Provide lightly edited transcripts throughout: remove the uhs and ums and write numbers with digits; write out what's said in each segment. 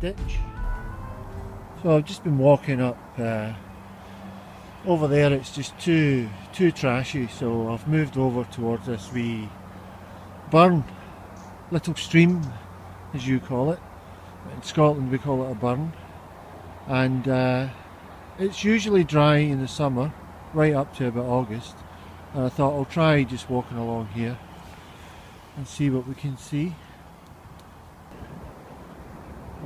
ditch. So I've just been walking up over there. It's just too trashy, so I've moved over towards this wee burn, little stream as you call it. In Scotland we call it a burn, and it's usually dry in the summer right up to about August, and I thought I'll try just walking along here and see what we can see.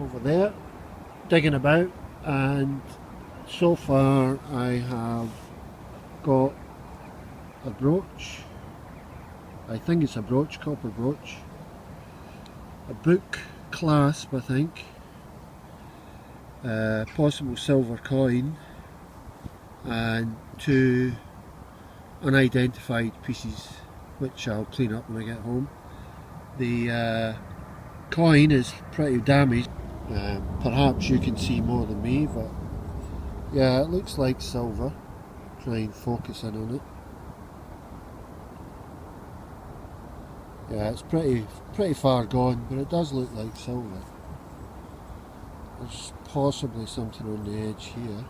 Over there, digging about, and so far I have got a brooch. I think it's a brooch, copper brooch, a book clasp I think, possible silver coin, and 2 unidentified pieces which I'll clean up when I get home. The coin is pretty damaged. Perhaps you can see more than me, but yeah, it looks like silver. Try and focus in on it. Yeah, it's pretty far gone, but it does look like silver. There's possibly something on the edge here.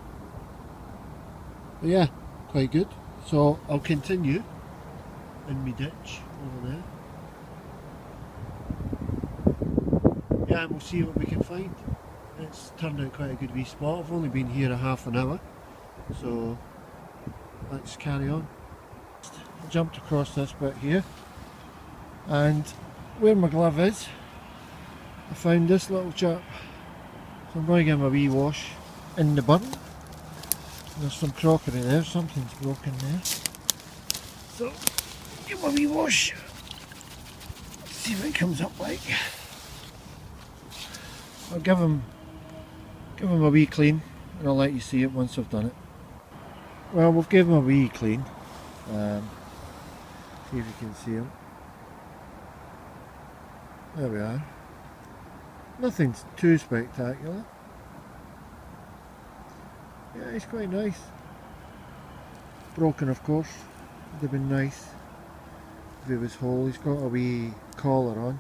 But yeah, quite good. So I'll continue in my ditch over there. Yeah, and we'll see what we can find. It's turned out quite a good wee spot. I've only been here a half an hour, so let's carry on. I jumped across this bit here, and where my glove is, I found this little chap. So I'm going to give him a wee wash in the burn. There's some crockery there, something's broken there. So give him a wee wash. Let's see what it comes up like. I'll give him a wee clean, and I'll let you see it once I've done it. Well, we've given him a wee clean. See if you can see him. There we are. Nothing too spectacular. Yeah, he's quite nice. Broken, of course. Would have been nice if it was whole. He's got a wee collar on.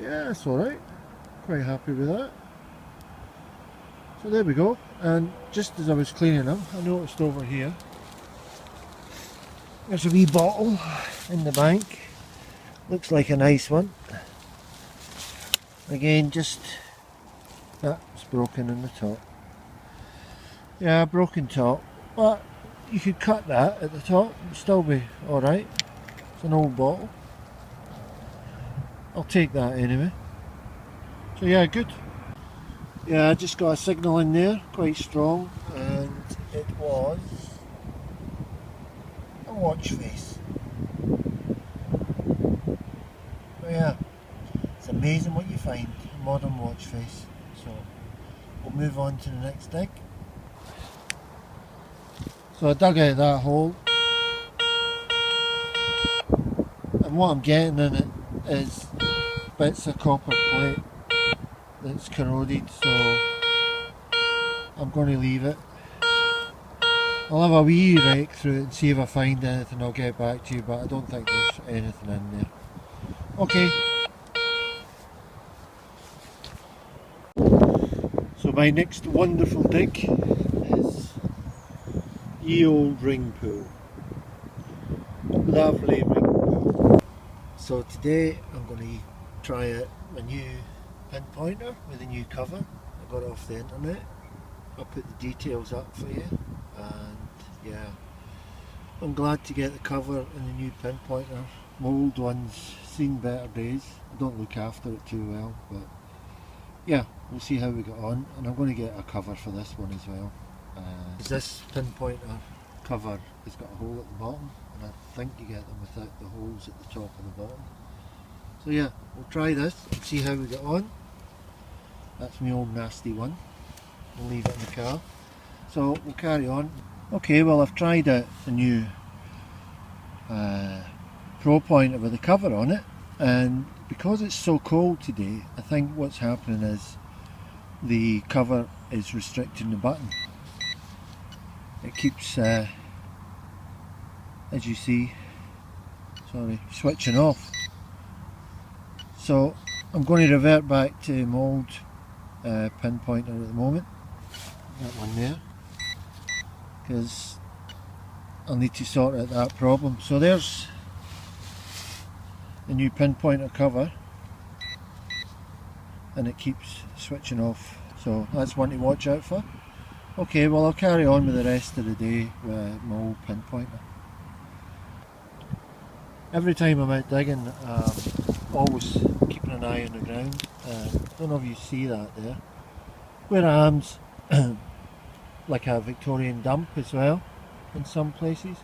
Yeah, it's alright. Quite happy with that. So there we go. And just as I was cleaning them, I noticed over here there's a wee bottle in the bank. Looks like a nice one. Again, just that's broken in the top. Yeah, broken top, but you could cut that at the top and still be alright. It's an old bottle. I'll take that anyway. So yeah, good. Yeah, I just got a signal in there, quite strong, and it was a watch face. But yeah, it's amazing what you find, a modern watch face. So we'll move on to the next dig. So I dug out that hole, and what I'm getting in it is bits of copper plate that's corroded, so I'm going to leave it. I'll have a wee rake through it and see if I find anything. I'll get back to you, but I don't think there's anything in there. Okay. So my next wonderful dig is ye old ring pool. Lovely ring pool. So today I'm going to try out my new pinpointer with a new cover. I got it off the internet. I'll put the details up for you, and yeah, I'm glad to get the cover and the new pinpointer. My old one's seen better days. I don't look after it too well, but yeah, we'll see how we get on, and I'm going to get a cover for this one as well. This pinpointer cover has got a hole at the bottom, and I think you get them without the holes at the top and the bottom. So yeah, we'll try this and see how we get on. That's my old nasty one. We'll leave it in the car. So we'll carry on. Okay, well I've tried out the new Pro Pointer with the cover on it, and because it's so cold today, I think what's happening is the cover is restricting the button. It keeps, as you see, switching off. So I'm going to revert back to my old pinpointer at the moment. That one there, because I'll need to sort out that problem. So there's the new pinpointer cover, and it keeps switching off, so that's one to watch out for. Okay, well I'll carry on with the rest of the day with my old pinpointer. Every time I'm out digging, always keeping an eye on the ground. I don't know if you see that there, where I am's like a Victorian dump as well in some places,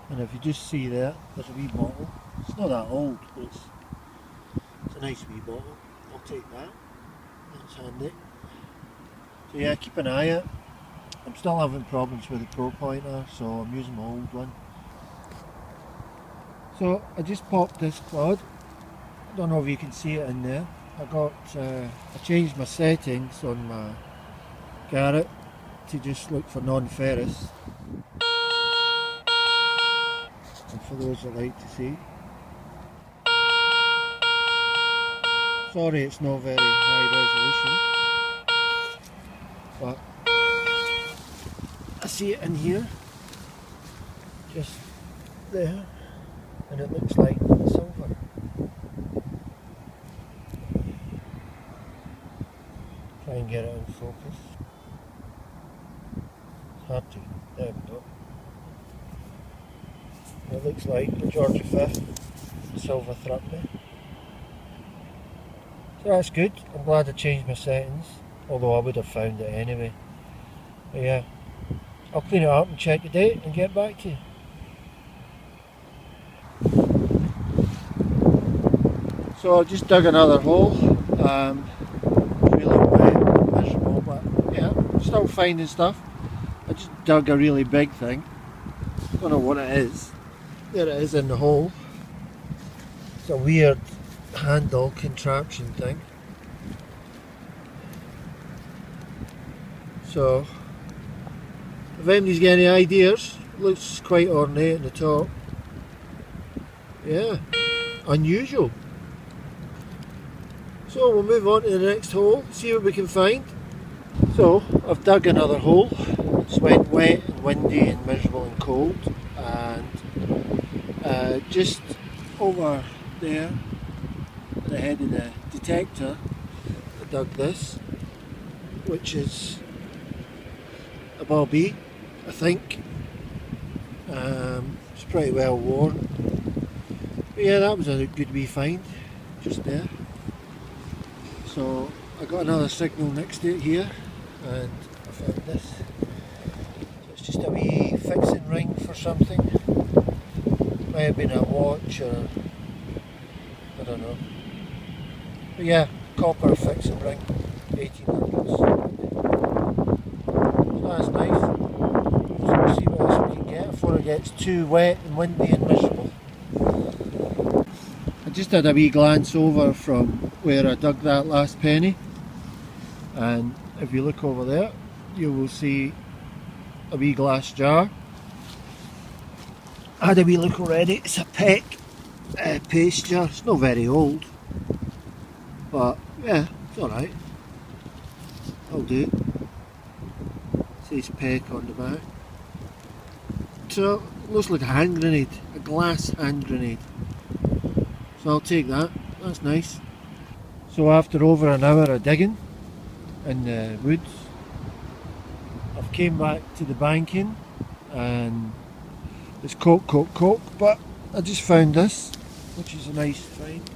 and if you just see there, there's a wee bottle. It's not that old, but it's a nice wee bottle. I'll take that, that's handy. So yeah, keep an eye out. I'm still having problems with the Pro Pointer, so I'm using my old one. So I just popped this quad. I don't know if you can see it in there. I changed my settings on my Garrett to just look for non-ferrous. And for those that like to see. Sorry it's not very high resolution, but I see it in here, just there, and it looks like silver. Try and get it in focus. It's hard to. There we go. It looks like the George V silver threepenny. So that's good. I'm glad I changed my settings, although I would have found it anyway. But yeah, I'll clean it up and check the date and get back to you. So I've just dug another hole. Really wet, miserable, but yeah, I'm still finding stuff. I just dug a really big thing. Don't know what it is. There it is in the hole. It's a weird handle contraption thing. So if anybody's got any ideas, looks quite ornate in the top. Yeah, unusual. So we'll move on to the next hole, see what we can find. So I've dug another hole. It's went wet and windy and miserable and cold, and just over there at the head of the detector I dug this, which is a bobby, I think. It's pretty well worn, but yeah, that was a good wee find just there. So I got another signal next to it here, and I found this. So it's just a wee fixing ring for something. Might have been a watch or I don't know. But yeah, copper fixing ring, 1800s. So that's nice. So we'll see what else we can get before it gets too wet and windy and miserable. I just had a wee glance over from where I dug that last penny, and if you look over there you will see a wee glass jar. I had a wee look already. It's a Peck paste jar. It's not very old, but yeah, it's alright. I'll do. It says Peck on the back. So it looks like a hand grenade, a glass hand grenade. So I'll take that. That's nice. So after over an hour of digging in the woods, I've came back to the banking, and it's coke, but I just found this, which is a nice find.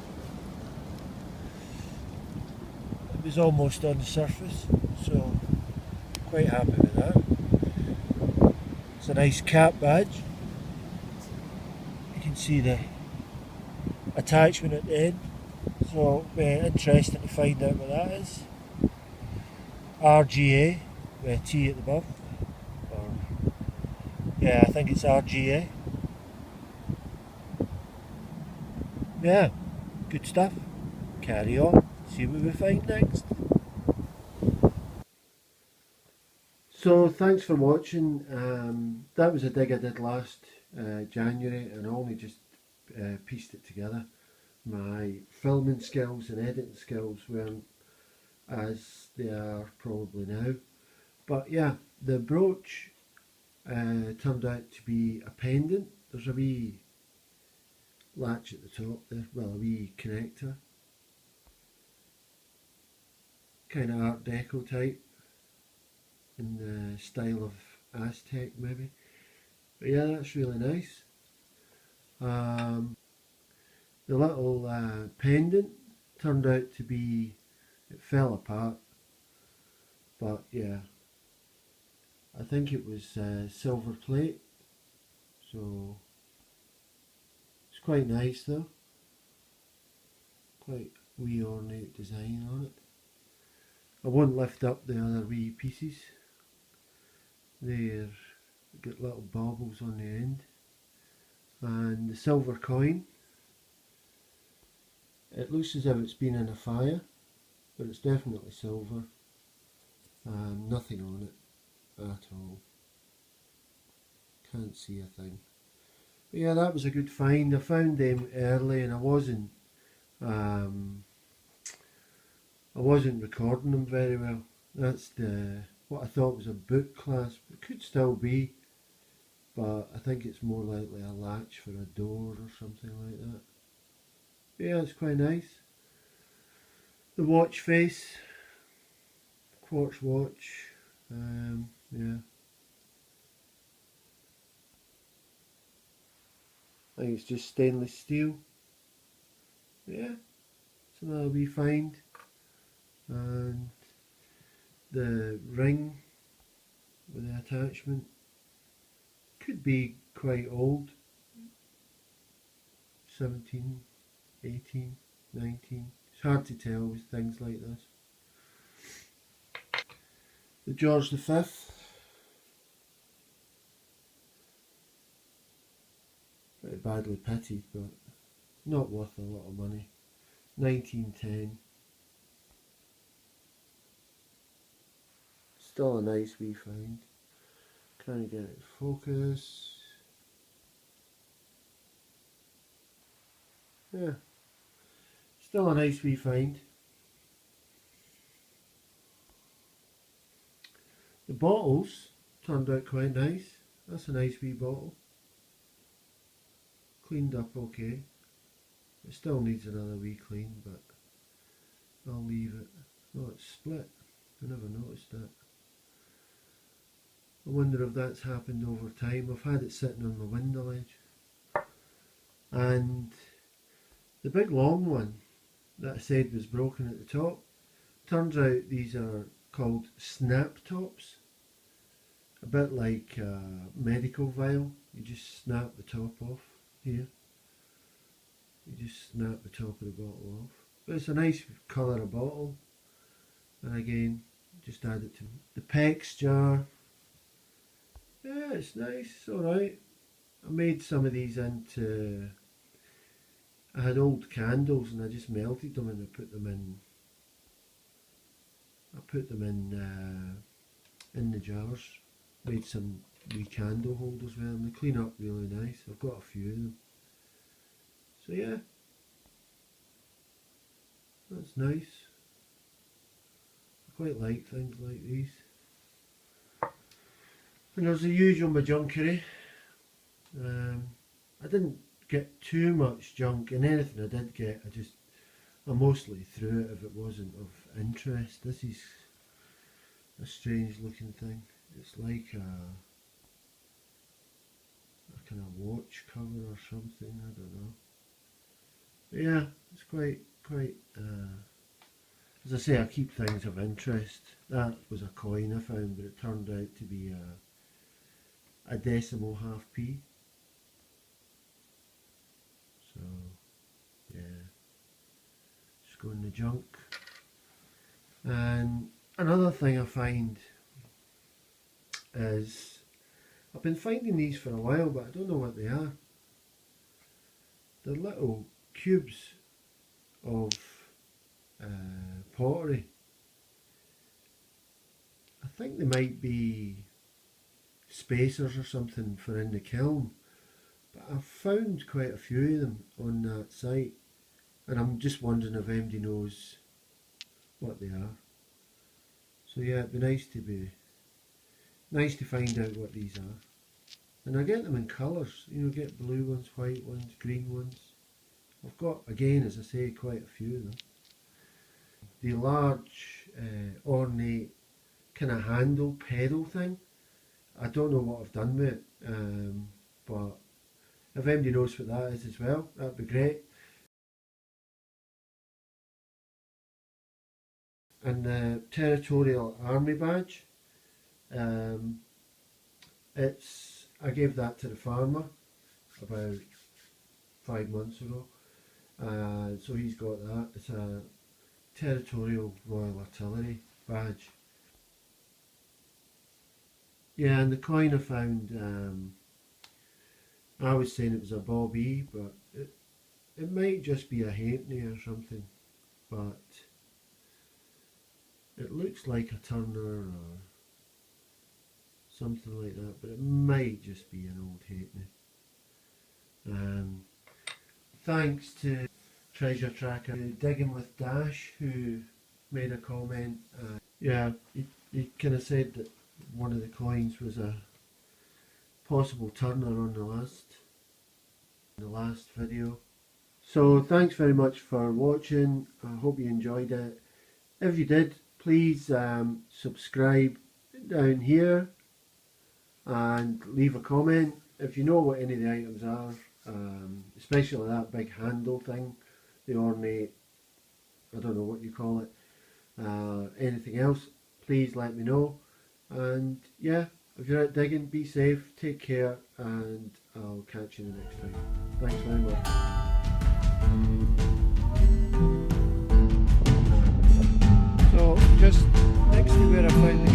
It was almost on the surface, so quite happy with that. It's a nice cap badge. You can see the attachment at the end, so interesting to find out what that is. RGA with a T at the above. Yeah, I think it's RGA. Yeah, good stuff. Carry on, see what we find next. So thanks for watching. That was a dig I did last January, and I only just pieced it together. My filming skills and editing skills weren't as they are probably now. But yeah, the brooch turned out to be a pendant. There's a wee latch at the top there, well, a wee connector, kind of Art Deco type, in the style of Aztec maybe. But yeah, that's really nice. The little pendant turned out to be, it fell apart, but yeah, I think it was silver plate, so it's quite nice though. Quite wee ornate design on it. I won't lift up the other wee pieces. They're got little baubles on the end. And the silver coin, it looks as if it's been in a fire, but it's definitely silver. Nothing on it at all. Can't see a thing. But yeah, that was a good find. I found them early and I wasn't recording them very well. That's what I thought was a boot clasp. It could still be, but I think it's more likely a latch for a door or something like that. But yeah, it's quite nice. The watch face, quartz watch, yeah. I think it's just stainless steel. Yeah, it's another wee find. And the ring with the attachment could be quite old, 17, 18, 19. It's hard to tell with things like this. The George V. Pretty badly pitted, but not worth a lot of money. 1910. Still a nice wee find. Trying to get it focus. Yeah. Still a nice wee find. The bottles turned out quite nice. That's a nice wee bottle. Cleaned up okay. It still needs another wee clean, but I'll leave it. Oh, it's split. I never noticed that. I wonder if that's happened over time. I've had it sitting on my window ledge. And the big long one that I said was broken at the top, turns out these are called snap tops. A bit like a medical vial. You just snap the top off here. You just snap the top of the bottle off. But it's a nice colour of bottle. And again, just add it to the PEX jar. Yeah, it's nice, it's alright. I made some of these into, I had old candles and I just melted them and I put them in the jars. Made some wee candle holders with them. They clean up really nice. I've got a few of them. So yeah, that's nice. I quite like things like these. And there's the usual my junkery. I didn't get too much junk, and anything I did get, I mostly threw it if it wasn't of interest. This is a strange looking thing. It's like a kind of watch cover or something, I don't know. But yeah, it's quite, as I say, I keep things of interest. That was a coin I found, but it turned out to be a decimal half p. So yeah, just go in the junk. And another thing I find is, I've been finding these for a while, but I don't know what they are. They're little cubes of pottery. I think they might be spacers or something for in the kiln, but I've found quite a few of them on that site, and I'm just wondering if anybody knows what they are. So yeah, it'd be nice to find out what these are. And I get them in colours, you know, get blue ones, white ones, green ones. I've got, again, as I say, quite a few of them. The large ornate kind of handle pedal thing, I don't know what I've done with it, but if anybody knows what that is as well, that'd be great. And the Territorial Army badge, I gave that to the farmer about 5 months ago, so he's got that. It's a Territorial Royal Artillery badge. Yeah, and the coin I found, I was saying it was a Bob E, but it might just be a halfpenny or something, but it looks like a Turner or something like that, but it might just be an old halfpenny. Thanks to Treasure Tracker Digging with Dash, who made a comment. Yeah, he kind of said that one of the coins was a possible Turner on the last video. So thanks very much for watching. I hope you enjoyed it. If you did, please subscribe down here and leave a comment if you know what any of the items are, especially that big handle thing, the ornate, I don't know what you call it. Anything else, please let me know. And yeah, if you're out digging, be safe, take care, and I'll catch you the next time. Thanks very much. So just next to where I found the